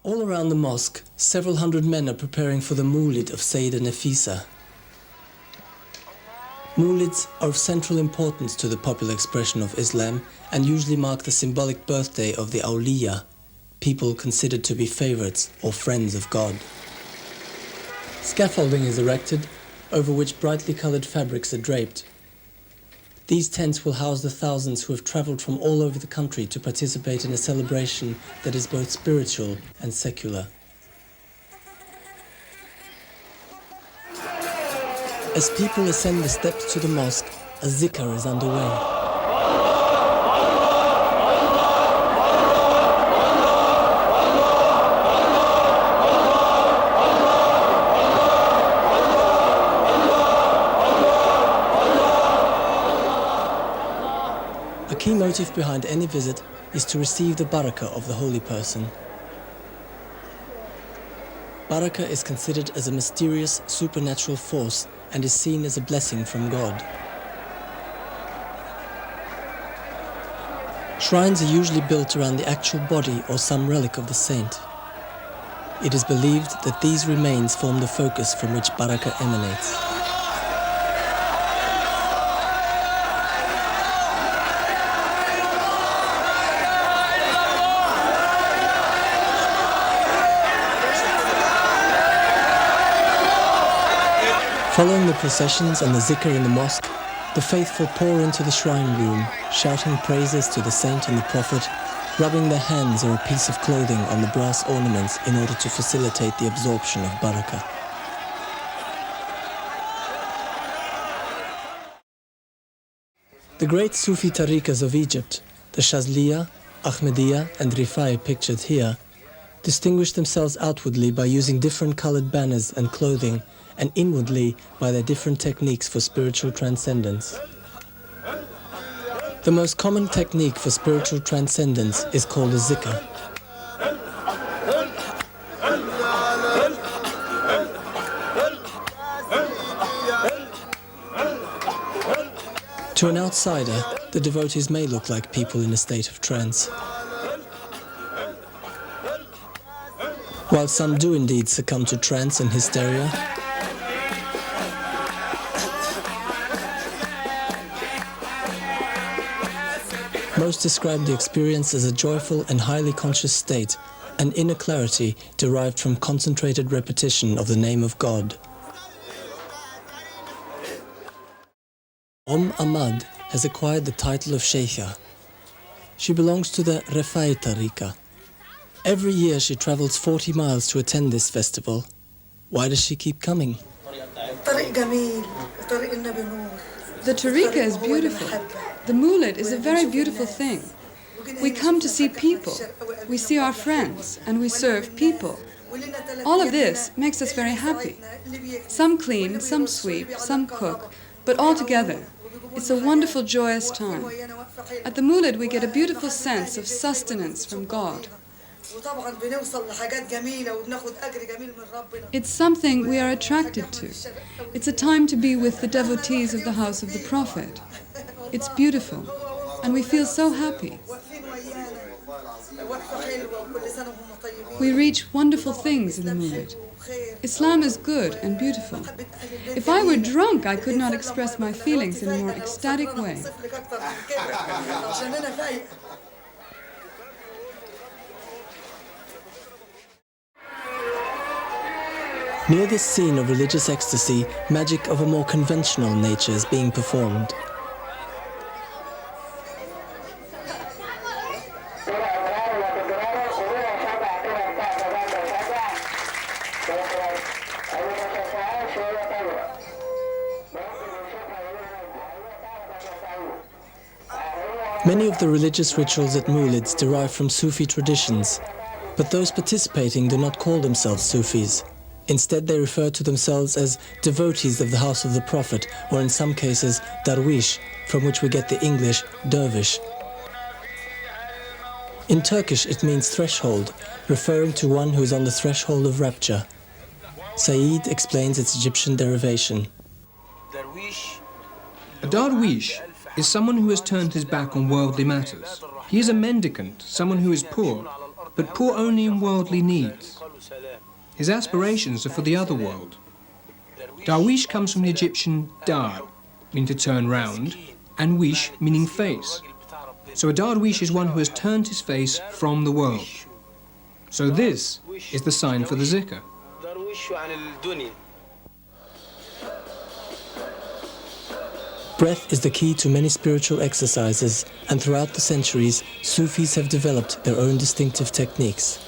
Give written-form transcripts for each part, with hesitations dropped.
All around the mosque, several hundred men are preparing for the Mawlid of Sayyidah Nafisa. Mawlids are of central importance to the popular expression of Islam and usually mark the symbolic birthday of the awliya, people considered to be favorites or friends of God. Scaffolding is erected, over which brightly colored fabrics are draped. These tents will house the thousands who have traveled from all over the country to participate in a celebration that is both spiritual and secular. As people ascend the steps to the mosque, a zikr is underway. A key motive behind any visit is to receive the barakah of the holy person. Barakah is considered as a mysterious, supernatural force and is seen as a blessing from God. Shrines are usually built around the actual body or some relic of the saint. It is believed that these remains form the focus from which barakah emanates. Following the processions and the zikr in the mosque, the faithful pour into the shrine room, shouting praises to the saint and the prophet, rubbing their hands or a piece of clothing on the brass ornaments in order to facilitate the absorption of barakah. The great Sufi tariqas of Egypt, the Shazliya, Ahmadiyya and Rifai pictured here, distinguish themselves outwardly by using different colored banners and clothing, and inwardly by their different techniques for spiritual transcendence. The most common technique for spiritual transcendence is called a zikr. To an outsider, the devotees may look like people in a state of trance. While some do indeed succumb to trance and hysteria, most describe the experience as a joyful and highly conscious state, an inner clarity derived from concentrated repetition of the name of God. Ahmad has acquired the title of Sheikha. She belongs to the Rifai Tariqa. Every year she travels 40 miles to attend this festival. Why does she keep coming? The tariqa is beautiful. The Mawlid is a very beautiful thing. We come to see people, we see our friends, and we serve people. All of this makes us very happy. Some clean, some sweep, some cook, but all together, it's a wonderful, joyous time. At the Mawlid, we get a beautiful sense of sustenance from God. It's something we are attracted to. It's a time to be with the devotees of the house of the Prophet. It's beautiful, and we feel so happy. We reach wonderful things in the Mawlid. Islam is good and beautiful. If I were drunk, I could not express my feelings in a more ecstatic way. Near this scene of religious ecstasy, magic of a more conventional nature is being performed. Many of the religious rituals at Mawlids derive from Sufi traditions, but those participating do not call themselves Sufis. Instead, they refer to themselves as devotees of the house of the Prophet, or in some cases, DERVISH, from which we get the English DERVISH. In Turkish, it means threshold, referring to one who is on the threshold of rapture. Saeed explains its Egyptian derivation. A darwish is someone who has turned his back on worldly matters. He is a mendicant, someone who is poor, but poor only in worldly needs. His aspirations are for the other world. Darwish comes from the Egyptian dar, meaning to turn round, and wish, meaning face. So a darwish is one who has turned his face from the world. So this is the sign for the zikr. Breath is the key to many spiritual exercises, and throughout the centuries, Sufis have developed their own distinctive techniques.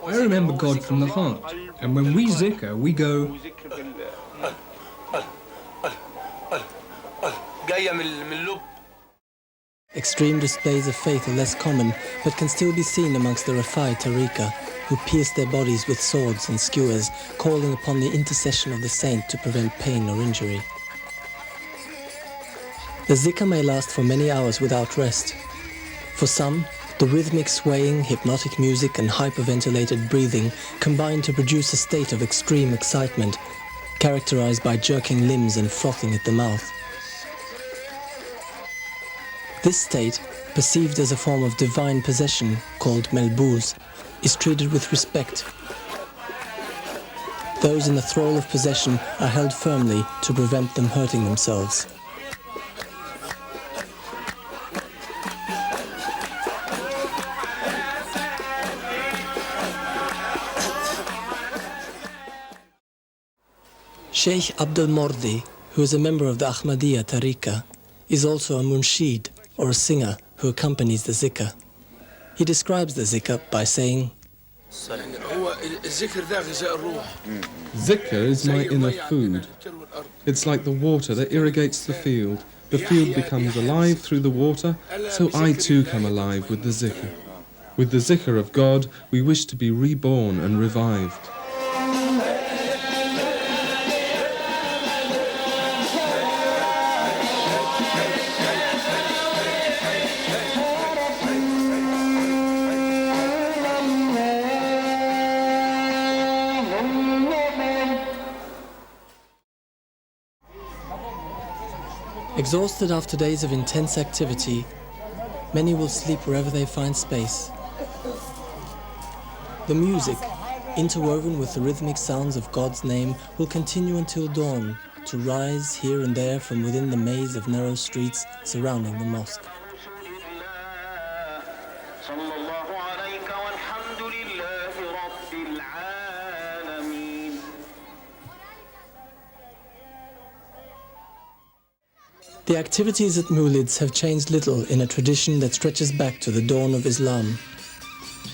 I remember God from the heart, and when we zikr, we go... Extreme displays of faith are less common, but can still be seen amongst the Rafai Tariqa, who pierce their bodies with swords and skewers, calling upon the intercession of the saint to prevent pain or injury. The zikr may last for many hours without rest. For some, the rhythmic swaying, hypnotic music and hyperventilated breathing combine to produce a state of extreme excitement, characterized by jerking limbs and frothing at the mouth. This state, perceived as a form of divine possession called melbuz, is treated with respect. Those in the thrall of possession are held firmly to prevent them hurting themselves. Sheikh Abdul Mordi, who is a member of the Ahmadiyya Tariqa, is also a munshid, or a singer, who accompanies the zikr. He describes the zikr by saying, Zikr is my inner food. It's like the water that irrigates the field. The field becomes alive through the water, so I too come alive with the zikr. With the zikr of God, we wish to be reborn and revived. Exhausted after days of intense activity, many will sleep wherever they find space. The music, interwoven with the rhythmic sounds of God's name, will continue until dawn, to rise here and there from within the maze of narrow streets surrounding the mosque. The activities at Moulids have changed little in a tradition that stretches back to the dawn of Islam.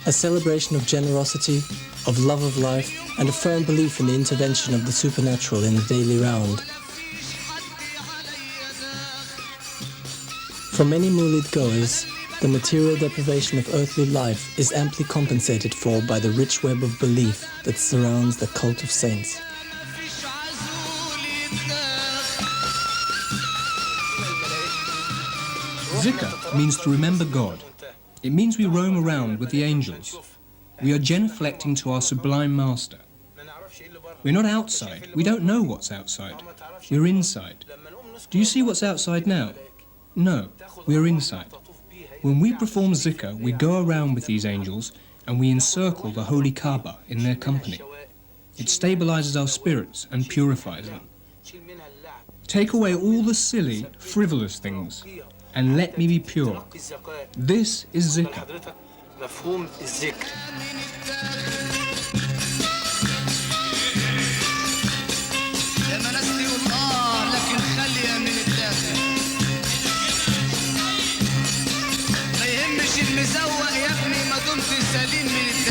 A celebration of generosity, of love of life, and a firm belief in the intervention of the supernatural in the daily round. For many Moulid goers, the material deprivation of earthly life is amply compensated for by the rich web of belief that surrounds the cult of saints. Zikr means to remember God. It means we roam around with the angels. We are genuflecting to our sublime master. We're not outside. We don't know what's outside. We're inside. Do you see what's outside now? No, we're inside. When we perform zikr, we go around with these angels and we encircle the holy Kaaba in their company. It stabilizes our spirits and purifies them. Take away all the silly, frivolous things and let me be pure. This is zikr. المزوق يا ابني ما دمت سليم من